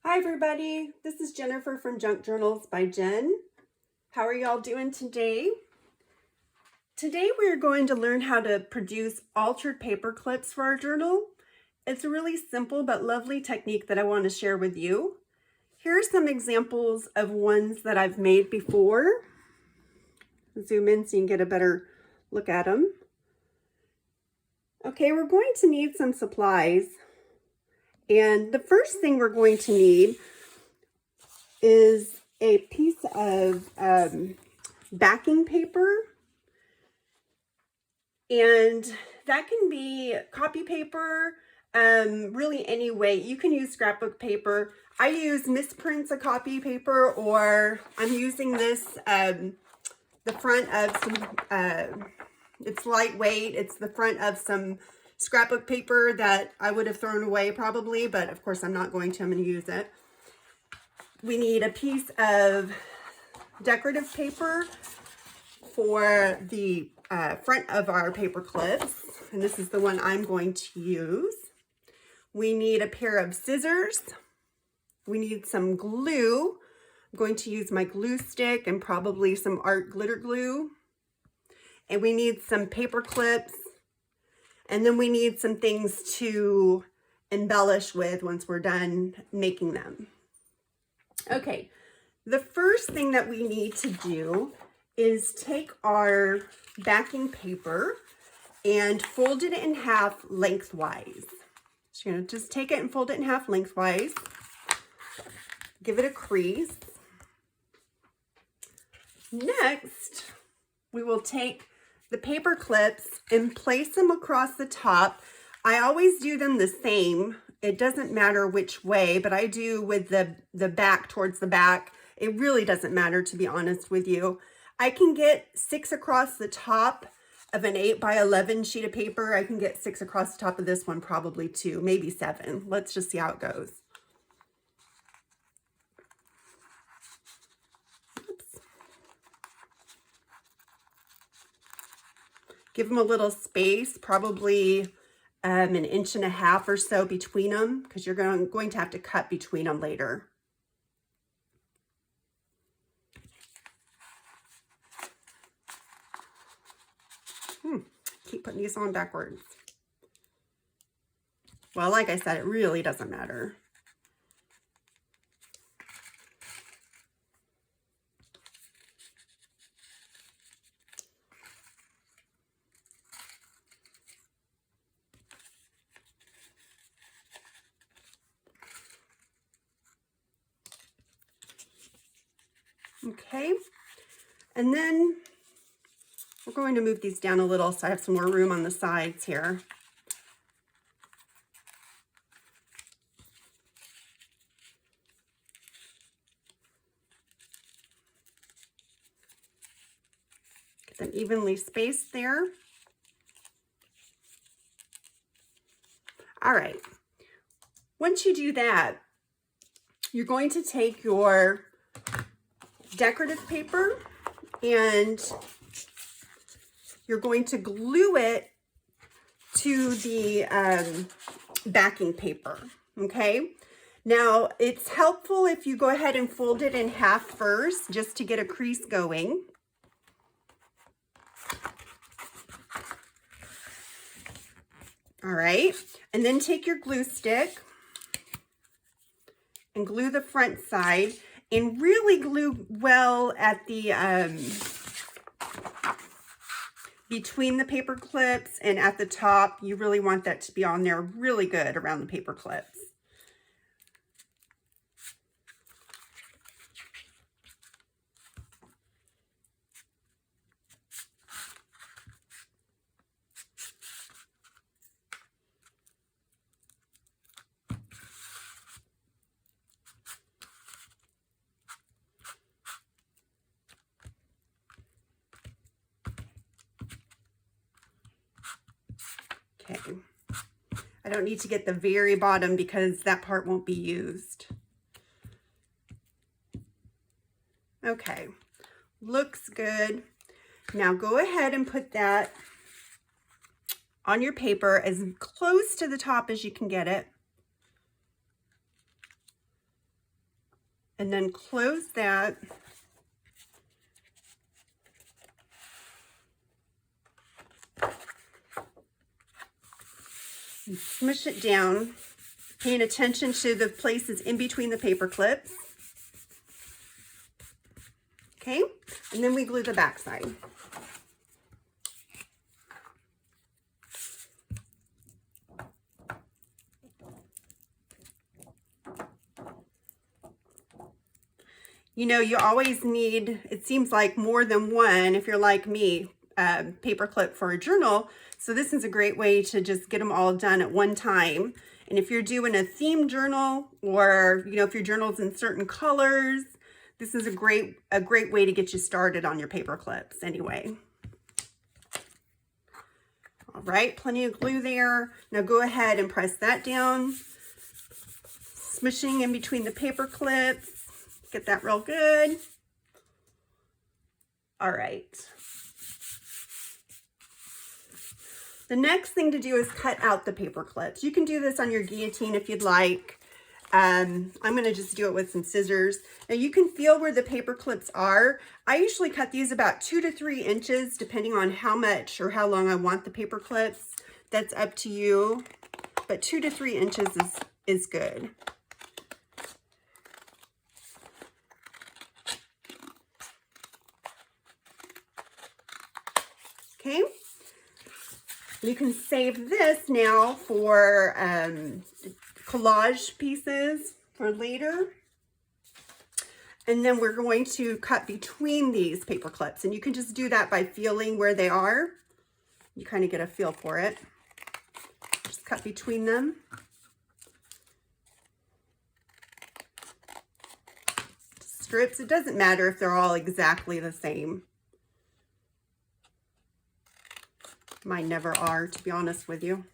Hi everybody, this is Jennifer from Junk Journals by Jen. How are y'all doing today? Today we're going to learn how to produce altered paper clips for our journal. It's a really simple but lovely technique that I want to share with you. Here are some examples of ones that I've made before. Zoom in so you can get a better look at them. Okay, we're going to need some supplies. And the first thing we're going to need is a piece of backing paper, and that can be copy paper, really any way. You can use scrapbook paper. I use misprints of copy paper, or I'm using this, the front of some, it's lightweight, it's the front of some scrapbook paper that I would have thrown away probably, but of course I'm not going to, I'm going to use it. We need a piece of decorative paper for the front of our paper clips, and this is the one I'm going to use. We need a pair of scissors. We need some glue. I'm going to use my glue stick and probably some art glitter glue. And we need some paper clips. And then we need some things to embellish with once we're done making them. Okay, the first thing that we need to do is take our backing paper and fold it in half lengthwise. So you're going to just take it and fold it in half lengthwise. Give it a crease. Next, we will take the paper clips and place them across the top. I always do them the same. It doesn't matter which way, but I do with the back towards the back. It really doesn't matter, to be honest with you. I can get 6 across the top of an 8x11 sheet of paper. I can get 6 across the top of this one, probably 2, maybe 7. Let's just see how it goes. Oops. Give them a little space, probably an 1.5 inches or so between them, because you're going to have to cut between them later. Keep putting these on backwards. Well, like I said, it really doesn't matter. Okay, and then we're going to move these down a little so I have some more room on the sides here. Get them evenly spaced there. All right, once you do that, you're going to take your decorative paper and you're going to glue it to the backing paper, okay? Now, it's helpful if you go ahead and fold it in half first, just to get a crease going. All right, and then take your glue stick and glue the front side, and really glue well at the between the paper clips and at the top. You really want that to be on there really good around the paper clips. Okay, I don't need to get the very bottom because that part won't be used. Okay, looks good. Now go ahead and put that on your paper as close to the top as you can get it. and then close that. And smush it down, paying attention to the places in between the paper clips. Okay, and then we glue the back side. You know, you always need, it seems like, more than one, if you're like me, paper clip for a journal. So this is a great way to just get them all done at one time. And if you're doing a theme journal, or, you know, if your journal's in certain colors, this is a great way to get you started on your paper clips anyway. All right, plenty of glue there. Now go ahead and press that down, smushing in between the paper clips. Get that real good. All right. The next thing to do is cut out the paper clips. You can do this on your guillotine if you'd like. I'm going to just do it with some scissors. Now you can feel where the paper clips are. I usually cut these about 2 to 3 inches, depending on how much or how long I want the paper clips. That's up to you, but 2 to 3 inches is good. Okay, you can save this now for collage pieces for later. And then we're going to cut between these paper clips, and you can just do that by feeling where they are. You kind of get a feel for it. Just cut between them. Strips, it doesn't matter if they're all exactly the same. Mine never are, to be honest with you.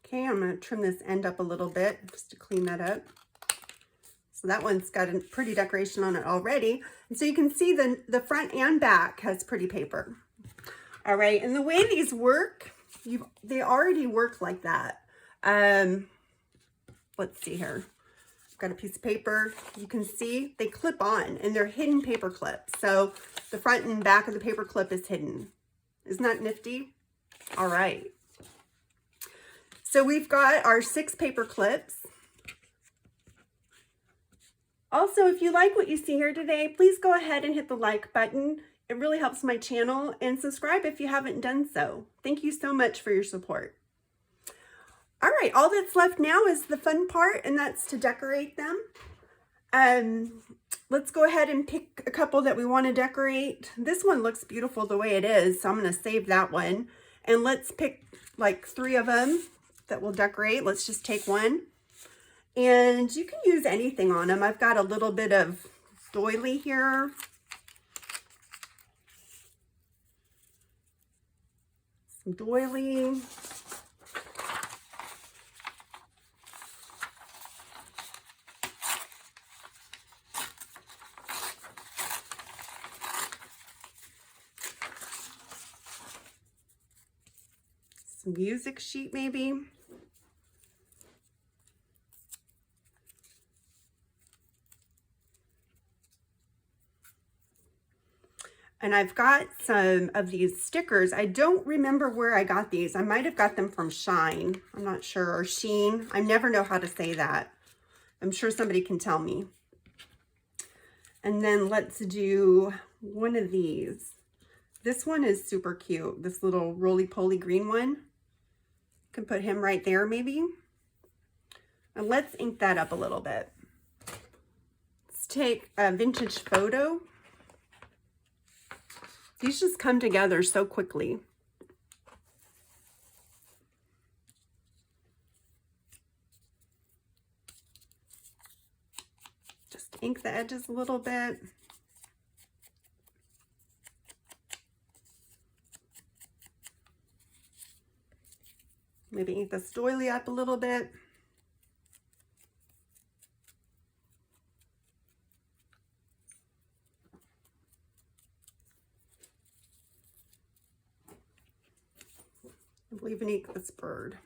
Okay, I'm going to trim this end up a little bit just to clean that up. So that one's got a pretty decoration on it already. And so you can see the front and back has pretty paper. All right, and the way these work, they already work like that. Let's see here. I've got a piece of paper. You can see they clip on, and they're hidden paper clips. So the front and back of the paper clip is hidden. Isn't that nifty? All right. So we've got our 6 paper clips. Also, if you like what you see here today, please go ahead and hit the like button. It really helps my channel, and subscribe if you haven't done so. Thank you so much for your support. All right, all that's left now is the fun part, and that's to decorate them. Let's go ahead and pick a couple that we want to decorate. This one looks beautiful the way it is, so I'm going to save that one. And let's pick like 3 of them that we'll decorate. Let's just take one. And you can use anything on them. I've got a little bit of doily here. Some doily. Some music sheet maybe. And I've got some of these stickers. I don't remember where I got these. I might have got them from Shine. I'm not sure. Or Sheen. I never know how to say that. I'm sure somebody can tell me. And then let's do one of these. This one is super cute. This little roly-poly green one. Can put him right there maybe. And let's ink that up a little bit. Let's take a vintage photo. These just come together so quickly. Just ink the edges a little bit. Maybe ink this doily up a little bit. We'll even ink this bird.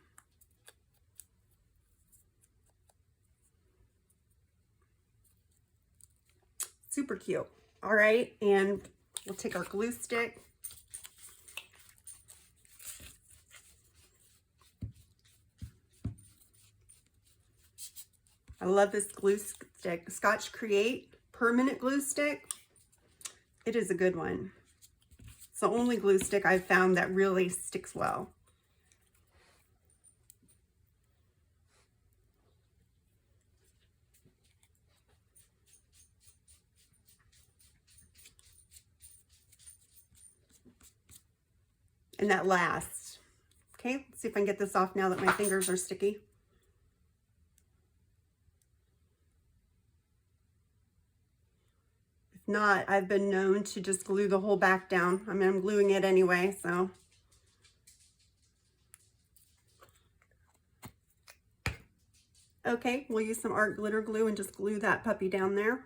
Super cute. All right, and we'll take our glue stick. I love this glue stick, Scotch Create permanent glue stick. It is a good one. It's the only glue stick I've found that really sticks well. And that lasts. Okay, let's see if I can get this off now that my fingers are sticky. If not, I've been known to just glue the whole back down. I mean, I'm gluing it anyway, so. Okay, we'll use some art glitter glue and just glue that puppy down there.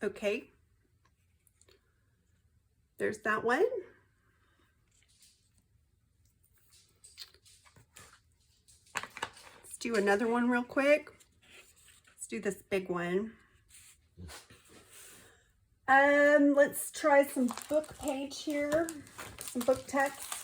Okay, there's that one. Let's do another one real quick. Let's do this big one. Let's try some book page here, some book text.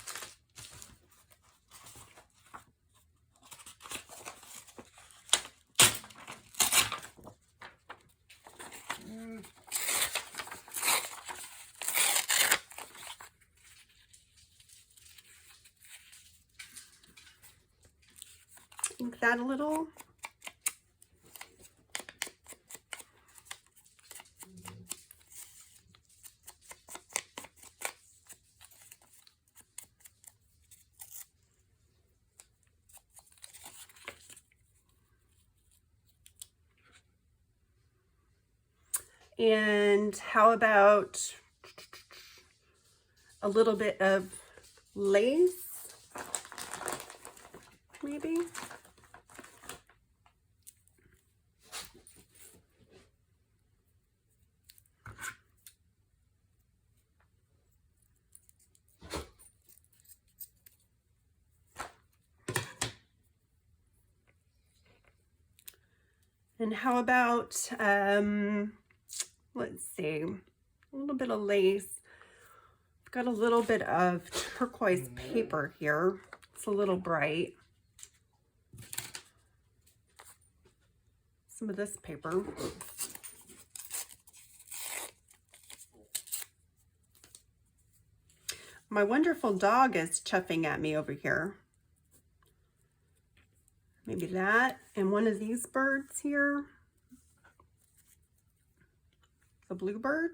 Ink that a little. And how about a little bit of lace, maybe? And how about, let's see, a little bit of lace. I've got a little bit of turquoise paper here. It's a little bright. Some of this paper. My wonderful dog is chuffing at me over here. Maybe that, and one of these birds here. The bluebird.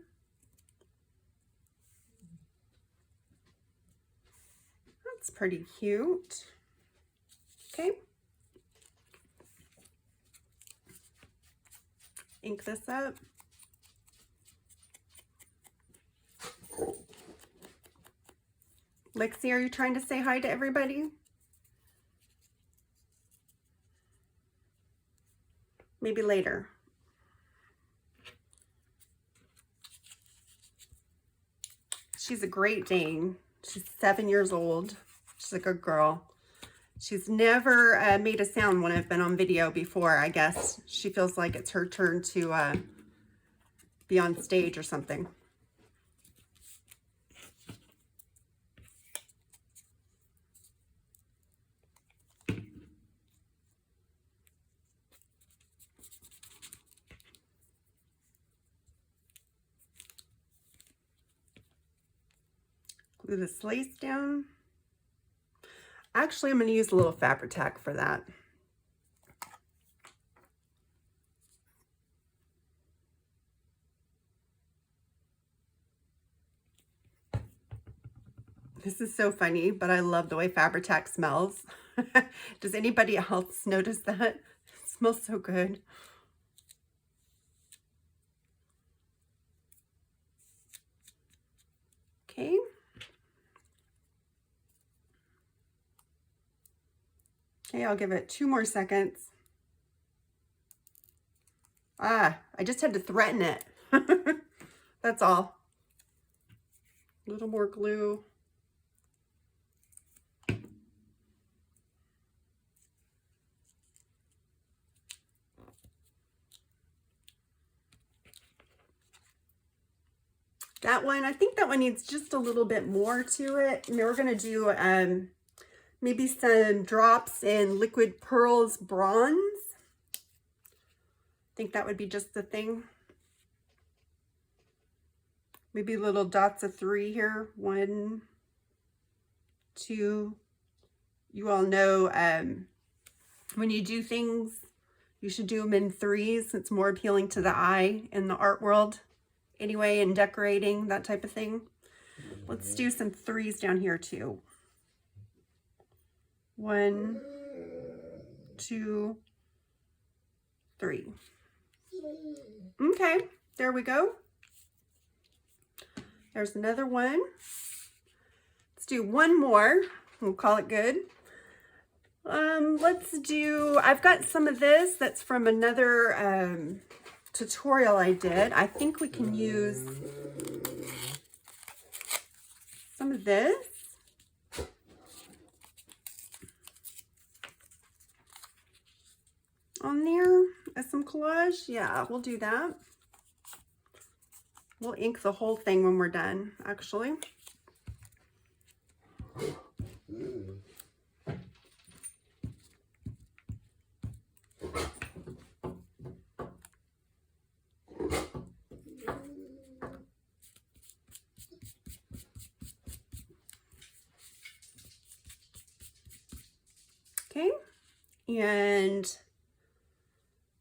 That's pretty cute. Okay. Ink this up. Lexi, are you trying to say hi to everybody? Maybe later. She's a Great Dane. She's 7 years old. She's a good girl. She's never made a sound when I've been on video before. I guess she feels like it's her turn to be on stage or something. Glue this lace down. Actually, I'm going to use a little Fabri-Tac for that. This is so funny, but I love the way Fabri-Tac smells. Does anybody else notice that? It smells so good. Okay. Okay, I'll give it 2 more seconds. I just had to threaten it. That's all. A little more glue. That one, I think that one needs just a little bit more to it. And we're gonna do maybe some drops in Liquid Pearls Bronze. I think that would be just the thing. Maybe little dots of 3 here. 1, 2. You all know when you do things, you should do them in 3s. It's more appealing to the eye in the art world. Anyway, in decorating, that type of thing. Let's do some 3s down here too. 1, 2, 3. Okay, there we go. There's another one. Let's do one more. We'll call it good. Let's do, I've got some of this that's from another tutorial I did. I think we can use some of this. On there as some collage. Yeah, we'll do that. We'll ink the whole thing when we're done, actually. Okay, and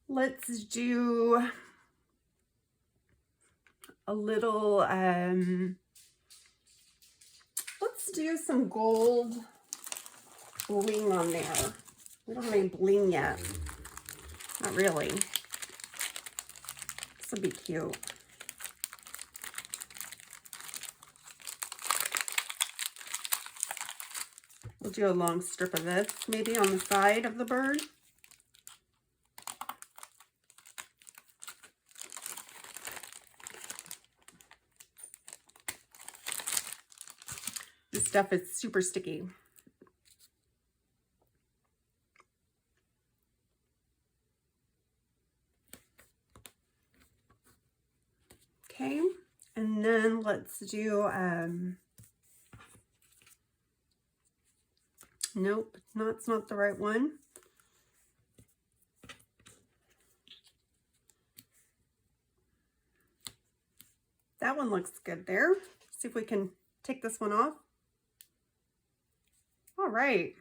let's do a little, let's do some gold bling on there. We don't have any bling yet. Not really. This will be cute. We'll do a long strip of this, maybe on the side of the bird. This stuff is super sticky. Okay, and then let's do, nope, no, it's not the right one. That one looks good there. See if we can take this one off. All right.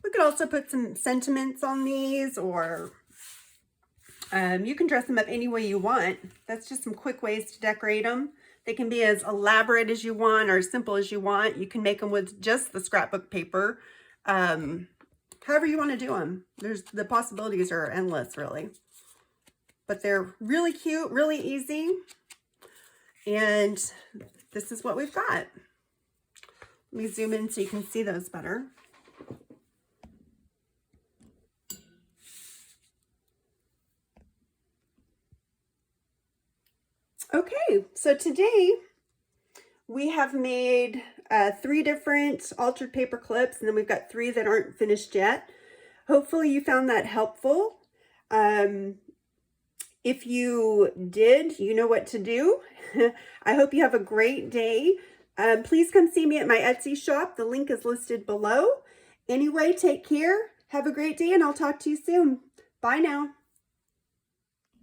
We could also put some sentiments on these, or you can dress them up any way you want. That's just some quick ways to decorate them. They can be as elaborate as you want or as simple as you want. You can make them with just the scrapbook paper. However you want to do them. The possibilities are endless, really. But they're really cute, really easy. And this is what we've got. Let me zoom in so you can see those better. Okay, so today we have made 3 different altered paper clips, and then we've got 3 that aren't finished yet. Hopefully you found that helpful. If you did, you know what to do. I hope you have a great day. Please come see me at my Etsy shop. The link is listed below. Anyway, take care. Have a great day, and I'll talk to you soon. Bye now.